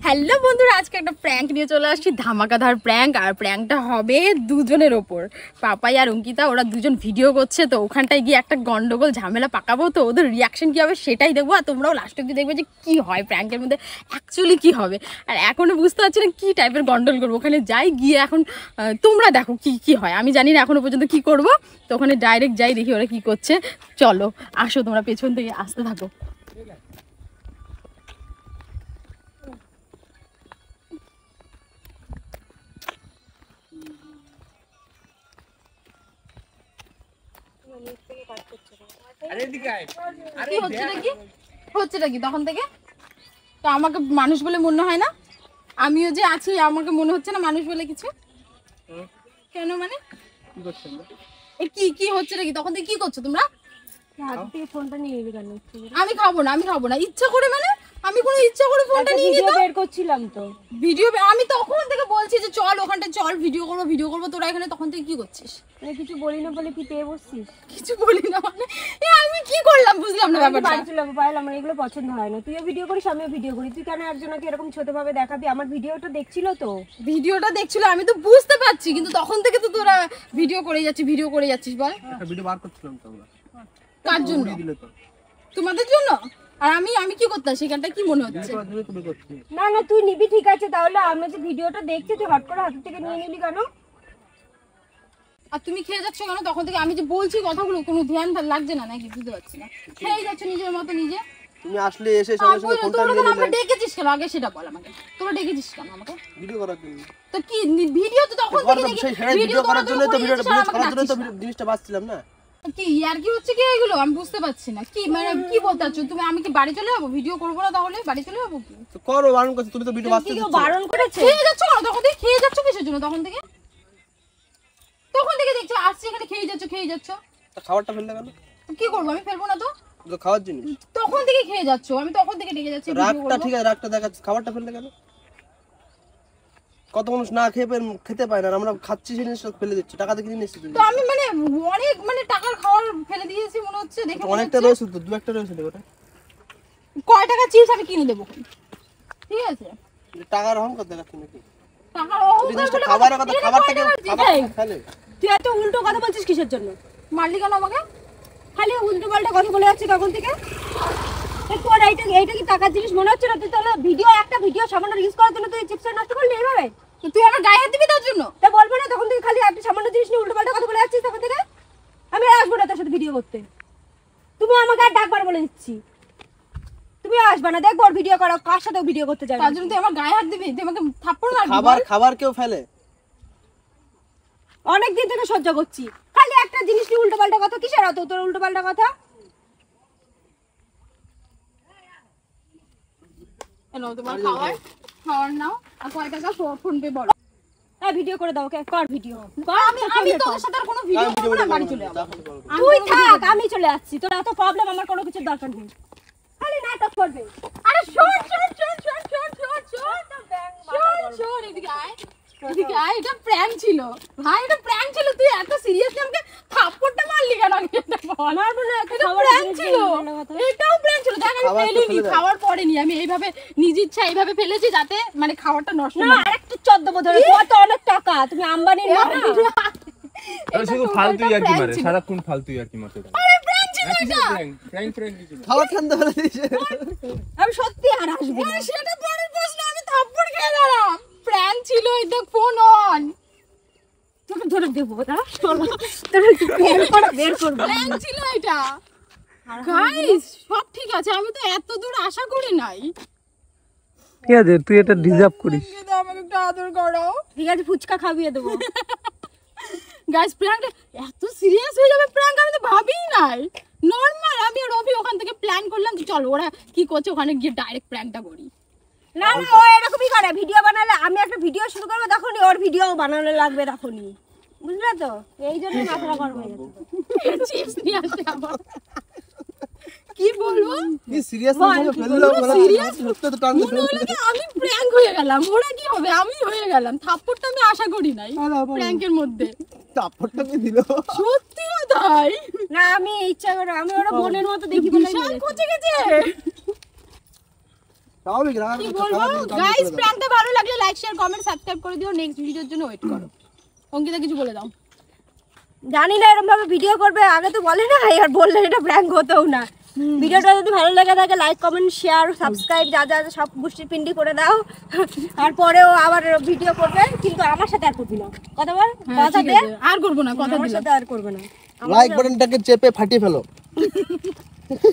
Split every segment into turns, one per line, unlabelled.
Hello বন্ধুরা, আজকে একটা প্র্যাঙ্ক নিয়ে চলে আসছি, ধামাকাধার প্র্যাঙ্ক। আর প্র্যাঙ্কটা হবে দুজনের ওপর, পাপাই আর অঙ্কিতা। ওরা দুজন ভিডিও করছে, তো ওখানটায় গিয়ে একটা গন্ডগোল ঝামেলা পাকাবো। তো ওদের রিয়াকশন কী হবে সেটাই দেখবো, আর তোমরাও লাস্ট অব্দি দেখবে যে কী হয় প্র্যাঙ্কের মধ্যে, অ্যাকচুয়ালি কী হবে। আর এখনও বুঝতে পারছি না কী টাইপের গন্ডগোল করবো। ওখানে যাই, গিয়ে এখন তোমরা দেখো কী হয়। আমি জানি না এখনও পর্যন্ত কী করবো, তো ওখানে ডাইরেক্ট যাই, দেখি ওরা কী করছে। চলো আসো, তোমরা পেছন থেকে আসতে থাকো। হচ্ছেটা কি তখন থেকে? তো আমাকে মানুষ বলে মনে হয় না? আমিও যে আছি, আমাকে মনে হচ্ছে না মানুষ বলে কিছু? কেন মানে কি হচ্ছে নাকি? তখন থেকে কি করছো তোমরা? ফোনটা নিয়ে নিবি কেন? আমি খাবো না ইচ্ছা করে। মানে আমি কোনো ইচ্ছা করে ফোনটা নিয়ে নিতে বের করছিলাম তো ভিডিও। আমি তখন থেকে বলছি যে চল ওখানটা চল, ভিডিও করবো। তোরা এখানে তখন থেকে কি করছিস? কিছু বলি না বলে কি পেয়ে বসছিস? কিছু বলি না মানে আমি কি করলাম বুঝলাম না ব্যাপারটা। বাড়ি চলে পাইল, আমার এগুলো পছন্দ হয় না। তুইও ভিডিও করিস, আমিও ভিডিও করি। তুই কেন একজনকে এরকম ছোট ভাবে দেখাবি? আমার ভিডিওটা দেখছিল, আমি তো বুঝতে পারছি, কিন্তু তখন থেকে তো তোরা ভিডিও করে যাচ্ছিস বল। একটা ভিডিও বার করছিলাম তো আমরা। কার জন্য? তোমাদের জন্য। আর আমি কি করতাম সেখানটা? কি মনে হচ্ছে? না তুই নিবি, ঠিক আছে। তাহলে আমরা যে ভিডিওটা দেখছি, তুই হট করে হাত থেকে নিয়ে নিলি কেন? আর তুমি খেয়ে যাচ্ছ কেন তখন থেকে? আমি যে বলছি কথাগুলো কোনো ধ্যান লাগছে না নাকি? বুঝতে পারছি না। খেয়ে যাচ্ছ নিজের মতো নিজে। তুমি আসলে এসে সঙ্গে সঙ্গে ফোনটা নিয়ে নিলে। আমরা ডেকেছিস কেন আগে সেটা বল আমাকে। তোরা ডেকেছিস কেন আমাকে? ভিডিও করার জন্য। তো কি ভিডিও তো তখন থেকে দেখি ভিডিও করার জন্য তো ভিডিওটা করার জন্য তো জিনিসটা বাছছিলাম না। কি আর কি হচ্ছে কি এগুলো? আমি বুঝতে পারছি না। কি মানে কি বলতে চাচ্ছ তুমি? আমি কি বাড়ি চলে যাবো? ভিডিও করবো না তাহলে বাড়ি চলে যাবো? কি তো করো, বারণ করছো তুমি তো ভিডিও বাছতে দিচ্ছ। বারণ করেছে? খেয়ে যাচ্ছ কেন তখন থেকে? খেয়ে যাচ্ছ কিসের জন্য তখন থেকে? দেখছো আসছি এখানে খেয়ে যাচ্ছ। তা খাবারটা ফেললে কেন? কি করবো? আমি ফেলবো না তো। তো খাওয়ার জিনিস তখন থেকে খেয়ে যাচ্ছ, আমি তখন থেকে ডেকে যাচ্ছি। রাগটা ঠিক আছে, রাগটা দেখাচ্ছি। খাবারটা ফেললে কেন? কত মানুষ না খেতে পায় না, আমরা খাচ্ছি জিনিসটা ফেলে দিচ্ছি। টাকা দিয়ে কিনে নিচ্ছি তো আমি। মানে অনেক টাকার খাবার ফেলে দিয়েছি মনে হচ্ছে। দেখে অনেকটা রয়েছে তো, দু একটা রয়েছে। ওটা কয় টাকা চিপস আমি কিনে দেবো, ঠিক আছে? টাকার অহংকার দেখাচ্ছি নাকি? টাকার অহংকার খাবারের কথা, খাবারটাকে ফেলে। তুই এত উল্টো কথা বলছিস কিসের জন্য? মারলি কেন আমাকে? খালি উল্টো পাল্টা কথা বলে যাচ্ছিস তখন থেকে। তোর এইটা কি টাকার জিনিস মনে হচ্ছে না? তুই তাহলে একটা ভিডিও সামান্য রিলস করার জন্য তুই চিপস নষ্ট করলি এইভাবে? তুই আমার গায়ে হাত দিবি তার জন্য? তা বলবো না তখন তুই খালি একটা সামান্য জিনিস নিয়ে উল্টো পাল্টা কথা বলে যাচ্ছিস তখন থেকে। আমি আসবো না তোর সাথে ভিডিও করতে। তুমি আমাকে আর ডাকবার বলে দিচ্ছি। তুমি আসবে না, দেখবো ভিডিও করো, কার সাথে ভিডিও করতে যাবে তার জন্য তুই আমার গায়ে হাত দিবি? তুই আমাকে থাপ্পড় মারবি? খাবার কেউ ফেলে? অনেকদিন থেকে সহ্য করছি, খালি একটা জিনিস নিয়ে উল্টো পাল্টা কথা। কিসের অত তোর উল্টো পাল্টা কথা? তোমার খাওয়ার নাও, আর কয় টাকা ফোন পে বলো। ভিডিও করে দাও, ওকে কর ভিডিও। আমি তোর সাথে আর কোনো ভিডিও করব না, বাড়ি চলে যাব। তুই থাক, আমি চলে আসছি। তোর এত প্রবলেম, আমার কোনো কিছু দরকার নেই। খালি নাটক করবে। আরে শোন এদিকে আয়। এটা প্র্যাঙ্ক ছিল ভাই, এটা প্র্যাঙ্ক ছিল। তুই এত সিরিয়াসলি আমাকে থাপ্পড়টা মারলি কেন? এটা বল। মারবো না, এটা প্র্যাঙ্ক ছিল। এটাও প্র্যাঙ্ক ছিল। দেখ আমি ফেলিনি, খাওয়ার পরে নি আমি এইভাবে নিজ ইচ্ছা এইভাবে ফেলেছি যাতে মানে খাবারটা নষ্ট না। আরেকটু 14 বছর কত অনেক টাকা, তুমি আম্বানির মা।
আরে শুধু ফালতু ইয়ার্কি মারে, সারাক্ষণ ফালতু ইয়ার্কি মারতে থাকে।
আরে প্র্যাঙ্ক ছিল এটা।
প্র্যাঙ্ক ছিল।
খাওয়া ঠান্ডা হয়ে দিয়েছে। আমি সত্যি আর আসবো না। সেটা পরের প্রশ্ন। আমি থাপ্পড় খেয়ে গেলাম। প্র্যাঙ্ক ছিল, এই দেখ ফোন অন। তোকে ধরে দেবো না, তোরা কি বের করব? প্র্যাঙ্ক ছিল এটা গাইস, সব ঠিক আছে। আমি তো এত দূর আশা করি নাই।
ঠিক আছে, তুই এটা ডিজার্ভ করিস।
আমাকে একটু আদর করো, ঠিক আছে? ফুচকা খাইয়ে দেবো। গাইস প্র্যাঙ্ক এত সিরিয়াস হয়ে যাবে প্র্যাঙ্ক আমি তো ভাবিই নাই। নরমাল আমি আর রবি ওখান থেকে প্ল্যান করলাম যে চল ওরা কি করছে ওখানে গিয়ে ডাইরেক্ট প্র্যাঙ্কটা করি। না ও এরকমই করে। ভিডিও বানালে আমি একটা ভিডিও শুরু করবো, তখনই ওর ভিডিও বানানো লাগবে তখনই, বুঝলে তো? এই জন্য মাথা গরম হয়ে যাচ্ছে। চিপস নিয়ে আসে আবার। কি বলবো
কি সিরিয়াস ভাবে ফেললো মানে
serious?
সত্যি তো টানলো
মনে হলো কি আমি প্র্যাঙ্ক হয়ে গেলাম, ওরা কি হবে, আমি হয়ে গেলাম। থাপ্পড়টা আমি আশা করি নাই প্র্যাঙ্কের মধ্যে,
তারপরটা কি দিল
সত্যি তাই
না আমি ইচ্ছা করে আমি ওরা বোনের মতো দেখি বলে
বিশাল কচে গেছে।
তাহলে গ্রাম
কি বলবো গাইস, প্র্যাঙ্কটা ভালো লাগলে লাইক শেয়ার কমেন্ট সাবস্ক্রাইব করে দিও, নেক্সট ভিডিওর জন্য ওয়েট করো। অঙ্কিতা কিছু বলে দাও।
জানি না এরকম ভাবে ভিডিও করবে, আগে তো বলে না, আর বললে এটা প্র্যাঙ্ক হতেও না। ভিডিওটা যদি ভালো লাগে থাকে লাইক কমেন্ট শেয়ার সাবস্ক্রাইব যা যা সব বুষ্টি পিন্ডি করে দাও। আর পরেও আবার ভিডিও করবে, কিন্তু আমার সাথে আর করবি না, কথা বল, কথা দে,
আর করবো না, কথা
আমার
দিলাম।
সাথে আর করবে না।
লাইক বাটনটাকে চেপে ফাটিয়ে ফেলো,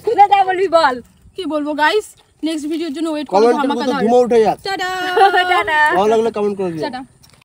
তুই যা বলবি বল।
কি বলবো গাইস, নেক্সট ভিডিওর জন্য ওয়েট করো।
কমেন্টের মধ্যে ধুমা উঠে যাক।
Tata
tata.
ভালো লাগলে কমেন্ট করে দিও।
টাটা।